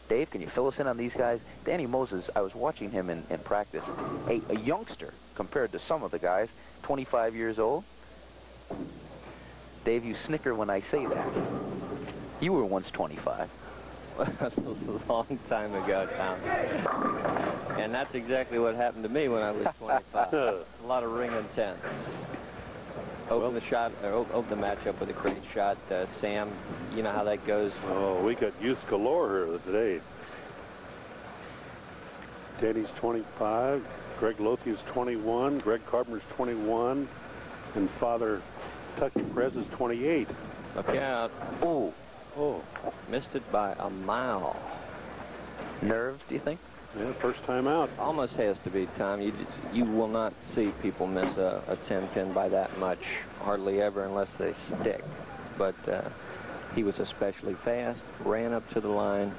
Dave, can you fill us in on these guys? Danny Moses, I was watching him in practice. A youngster compared to some of the guys, 25 years old. Dave, you snicker when I say that. You were once 25. A long time ago, Tom. And that's exactly what happened to me when I was 25. A lot of ring intense. Open the shot, or open the matchup with a great shot. Sam, you know how that goes. Oh, we got youth galore here today. Danny's 25, Greg Lothi's 21, Greg Carpenter's 21, and Father Tucky Perez is 28. Look out. Oh. Oh. Missed it by a mile. Nerves, do you think? Yeah, first time out. Almost has to be, Tom. You will not see people miss a 10-pin by that much, hardly ever, unless they stick. But he was especially fast, ran up to the line,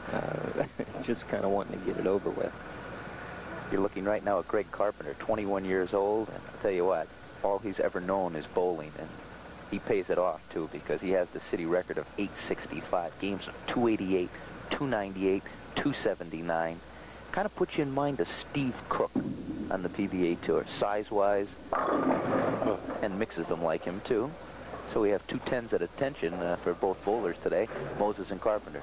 just kind of wanting to get it over with. You're looking right now at Greg Carpenter, 21 years old, and I'll tell you what, all he's ever known is bowling, and he pays it off, too, because he has the city record of 865 games, 288, 298, 279. Kind of puts you in mind of Steve Cook on the PBA Tour, size-wise, and mixes them like him, too. So we have 2 10s at attention for both bowlers today, Moses and Carpenter.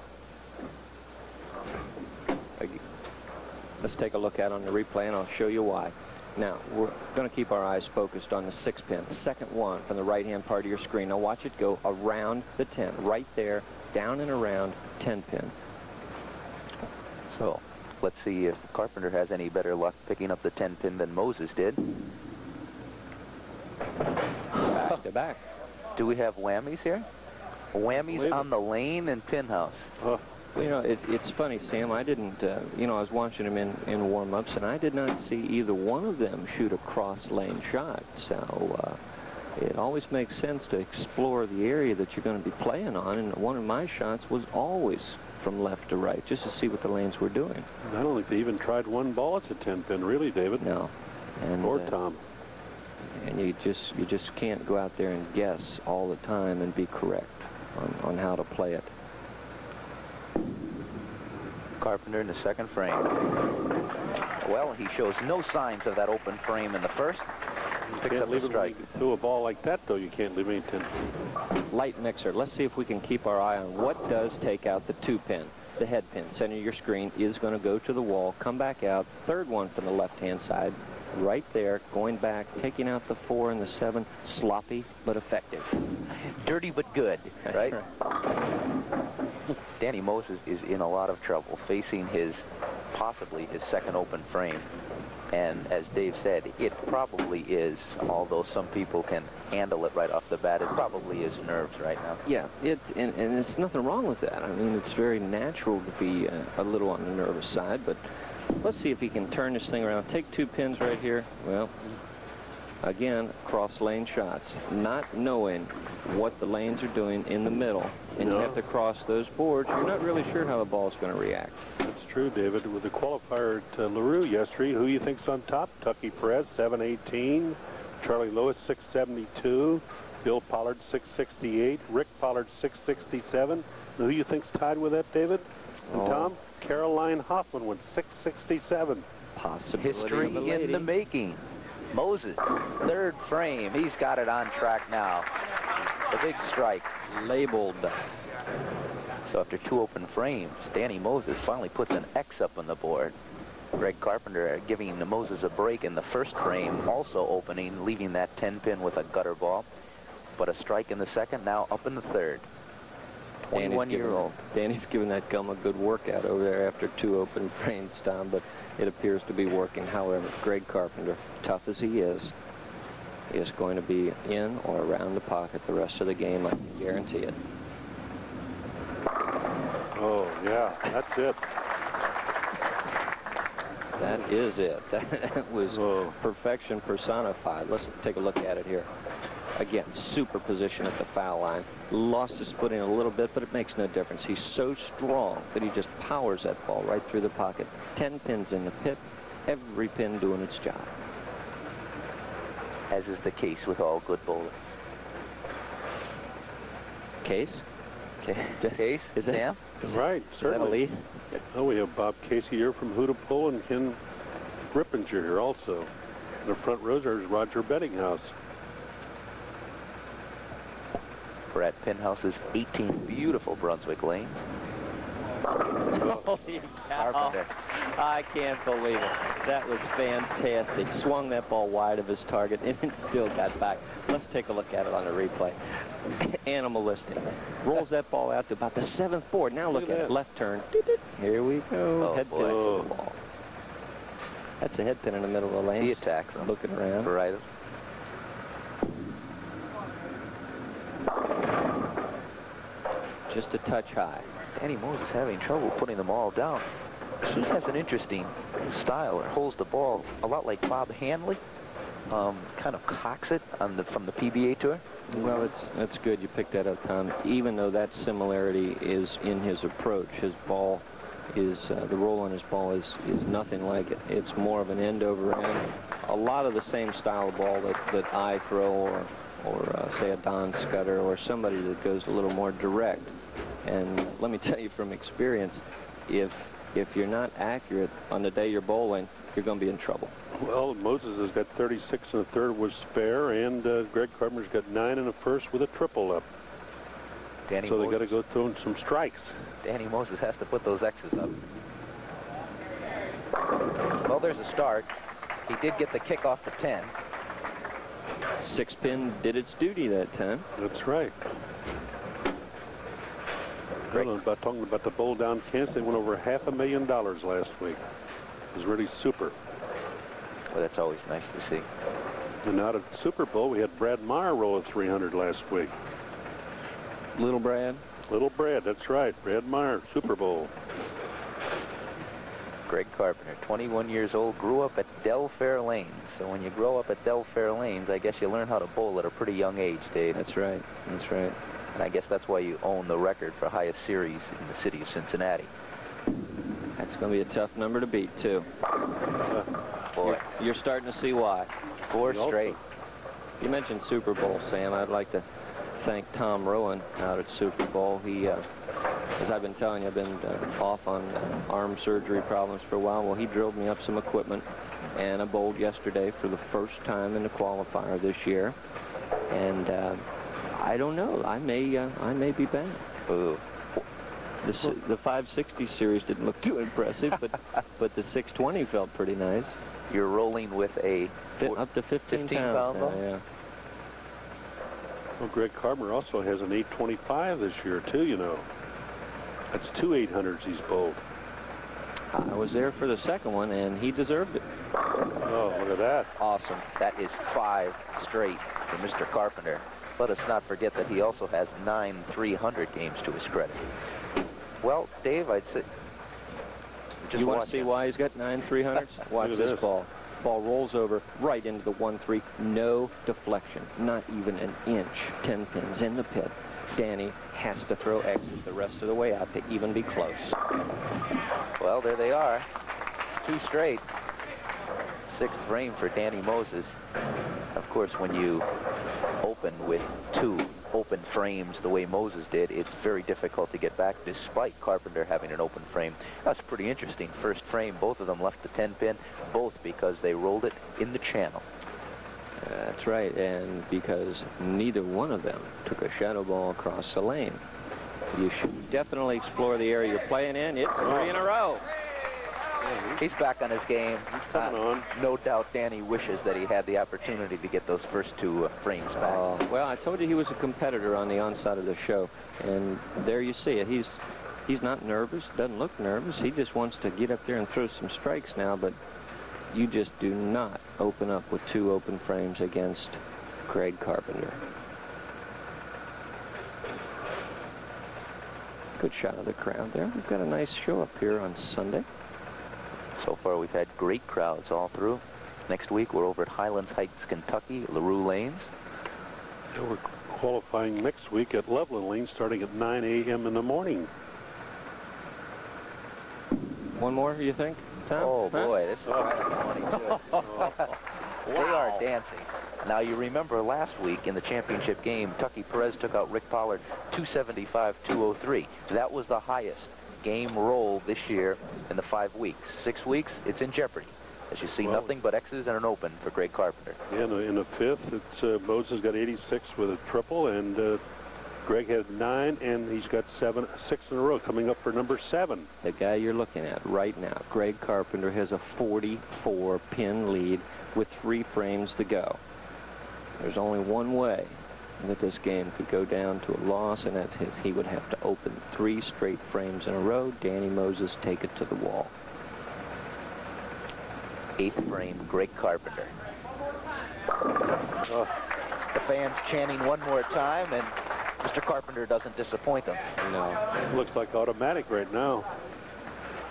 Let's take a look at it on the replay, and I'll show you why. Now, we're going to keep our eyes focused on the 6-pin, second one from the right-hand part of your screen. Now watch it go around the 10, right there, down and around 10-pin. So let's see if Carpenter has any better luck picking up the 10-pin than Moses did. Back to back. Do we have whammies here? Whammies on the lane and pin house. Well, you know, it's funny, Sam. I didn't, you know, I was watching him in warm-ups, and I did not see either one of them shoot a cross-lane shot. So it always makes sense to explore the area that you're going to be playing on, and one of my shots was always from left to right, just to see what the lanes were doing. I don't think they even tried one ball at the 10-pin, really, David. No. And, or Tom. And you just can't go out there and guess all the time and be correct on how to play it. Carpenter in the second frame. Well, he shows no signs of that open frame in the first. Picks up the strike. Through a ball like that, though, you can't leave any 10. Light mixer. Let's see if we can keep our eye on what does take out the 2-pin. The head pin, center of your screen, is going to go to the wall, come back out. Third one from the left-hand side, right there, going back, taking out the 4 and the 7. Sloppy, but effective. Dirty, but good, right? Right. Danny Moses is in a lot of trouble facing possibly his second open frame. And as Dave said, it probably is, although some people can handle it right off the bat, it probably is nerves right now. Yeah, and there's nothing wrong with that. I mean, it's very natural to be a little on the nervous side, but let's see if he can turn this thing around. Take 2 pins right here. Well, again, cross-lane shots, not knowing what the lanes are doing in the middle, and you have to cross those boards. You're not really sure how the ball's going to react. That's true, David. With the qualifier at LaRue yesterday, who you think's on top? Tucky Perez, 718. Charlie Lewis, 672. Bill Pollard, 668. Rick Pollard, 667. Who you think's tied with that, David? And Tom? Caroline Hoffman with 667. Possibility History of a lady. in the making. Moses, third frame. He's got it on track now. The big strike. Labeled. So after 2 open frames, Danny Moses finally puts an X up on the board. Greg Carpenter giving Moses a break in the first frame, also opening, leaving that 10-pin with a gutter ball. But a strike in the second, now up in the third. 21-year-old. Danny's giving that gum a good workout over there after 2 open frames, Tom, but it appears to be working. However, Greg Carpenter, tough as he is going to be in or around the pocket the rest of the game. I can guarantee it. Oh, yeah, that's it. That is it. That was perfection personified. Let's take a look at it here. Again, super position at the foul line. Lost his footing a little bit, but it makes no difference. He's so strong that he just powers that ball right through the pocket. 10 pins in the pit, every pin doing its job. As is the case with all good bowlers. Case? Case, Is that, Sam? Right, is that a certainly. lead? Oh, we have Bob Casey here from Hudepohl and Ken Rippinger here also. In the front rows there's Roger Bettinghouse. Brad Penhouse's 18 beautiful Brunswick lanes. Holy cow. Carpenter. I can't believe it. That was fantastic. Swung that ball wide of his target, and it still got back. Let's take a look at it on the replay. Animalistic. Rolls that ball out to about the 7th board. Now look at it. Left turn. Here we go. Oh, head pin boy. to the ball. That's a head pin in the middle of the lane. He attacks him. Looking around. Right. Just a touch high. Danny Moses having trouble putting them all down. He has an interesting style. It holds the ball a lot like Bob Hanley. Kind of cocks it on from the PBA tour. Well, that's good you picked that up, Tom. Even though that similarity is in his approach, his ball is, the roll on his ball is nothing like it. It's more of an end over end. A lot of the same style of ball that I throw, or say a Don Scudder, or somebody that goes a little more direct. And let me tell you from experience, if you're not accurate on the day you're bowling, you're going to be in trouble. Well, Moses has got 36 and a third with spare, and Greg Carpenter's got 9 and a first with a triple up. Danny So they Moses, got to go through some strikes. Danny Moses has to put those X's up. Well, there's a start. He did get the kick off the 10. 6-pin did its duty that time. That's right. Well, talking about the bowl down Kansas, they went over $500,000 last week. It was really super. Well, that's always nice to see. And out of Super Bowl, we had Brad Meyer roll at 300 last week. Little Brad. Little Brad, that's right. Brad Meyer, Super Bowl. Greg Carpenter, 21 years old, grew up at Del Fair Lanes. So when you grow up at Del Fair Lanes, I guess you learn how to bowl at a pretty young age, Dave. That's right. That's right. And I guess that's why you own the record for highest series in the city of Cincinnati. That's going to be a tough number to beat, too. Boy, You're starting to see why. 4 straight. You mentioned Super Bowl, Sam. I'd like to thank Tom Rowan out at Super Bowl. He, as I've been telling you, I've been off on arm surgery problems for a while. Well, he drilled me up some equipment, and I bowled yesterday for the first time in the qualifier this year. And I don't know. I may be back. Ooh. The 560 series didn't look too impressive, but the 620 felt pretty nice. You're rolling with a Up to 15 pounds pound now, ball? yeah. Well, Greg Carpenter also has an 825 this year, too, you know. That's 2 800s he's bowled. I was there for the second one, and he deserved it. Oh, look at that. Awesome. That is 5 straight for Mr. Carpenter. Let us not forget that he also has 9 300 games to his credit. Well, Dave, I'd say... You want to see why he's got 9 300s? Watch this ball. Ball rolls over right into the 1-3. No deflection. Not even an inch. 10 pins in the pit. Danny has to throw X's the rest of the way out to even be close. Well, there they are. 2 straight. 6th frame for Danny Moses. Of course, when you open with 2 open frames the way Moses did, it's very difficult to get back despite Carpenter having an open frame. That's pretty interesting. First frame, both of them left the 10 pin, both because they rolled it in the channel. That's right, and because neither one of them took a shadow ball across the lane. You should definitely explore the area you're playing in. It's 3 in a row. He's back on his game. Coming on. No doubt Danny wishes that he had the opportunity to get those first 2 frames back. Well, I told you he was a competitor on the onside of the show, and there you see it. He's not nervous, doesn't look nervous. He just wants to get up there and throw some strikes now, but you just do not open up with 2 open frames against Greg Carpenter. Good shot of the crowd there. We've got a nice show up here on Sunday. So far, we've had great crowds all through. Next week, we're over at Highlands Heights, Kentucky, LaRue Lanes. And we're qualifying next week at Loveland Lane starting at 9 a.m. in the morning. One more, you think, Tom? Oh, Huh? boy, this is right on the money, too. They are dancing. Now, you remember last week in the championship game, Tucky Perez took out Rick Pollard 275-203. That was the highest game roll this year in the 5 weeks. 6 weeks, it's in jeopardy. As you see, nothing but X's and an open for Greg Carpenter. Yeah, in the fifth, it's Moses got 86 with a triple, and Greg had 9, and he's got 6 in a row, coming up for number 7. The guy you're looking at right now, Greg Carpenter, has a 44-pin lead with 3 frames to go. There's only one way that this game could go down to a loss, and that's his. He would have to open 3 straight frames in a row. Danny Moses take it to the wall. 8th frame, Greg Carpenter. The fans chanting one more time, and Mr. Carpenter doesn't disappoint them. No. It looks like automatic right now.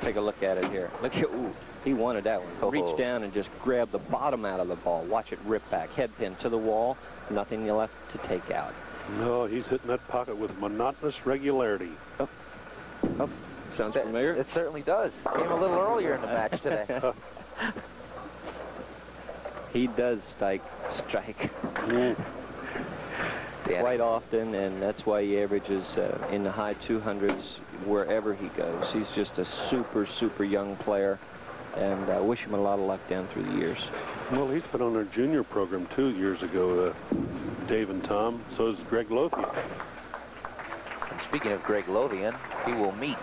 Take a look at it here. Look at, ooh, he wanted that one. Reach down and just grab the bottom out of the ball. Watch it rip back. Head pin to the wall. Nothing left to take out. No, he's hitting that pocket with monotonous regularity. Oh. Sounds familiar? It certainly does. Came a little earlier in the match today. He does strike quite often, and that's why he averages in the high 200s wherever he goes. He's just a super young player, and I wish him a lot of luck down through the years. Well, he's been on our junior program 2 years ago, Dave and Tom. So is Greg Lothian. And speaking of Greg Lothian, he will meet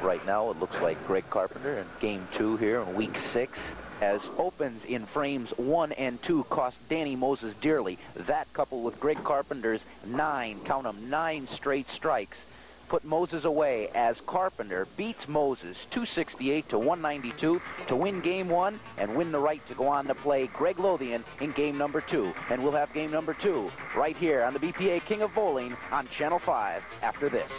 right now. It looks like Greg Carpenter in game 2 here in week 6. As opens in frames 1 and 2 cost Danny Moses dearly. That, coupled with Greg Carpenter's 9, count them, 9 straight strikes, put Moses away as Carpenter beats Moses 268-192 to win game 1 and win the right to go on to play Greg Lothian in game number 2. And we'll have game number 2 right here on the BPA King of Bowling on Channel 5 after this.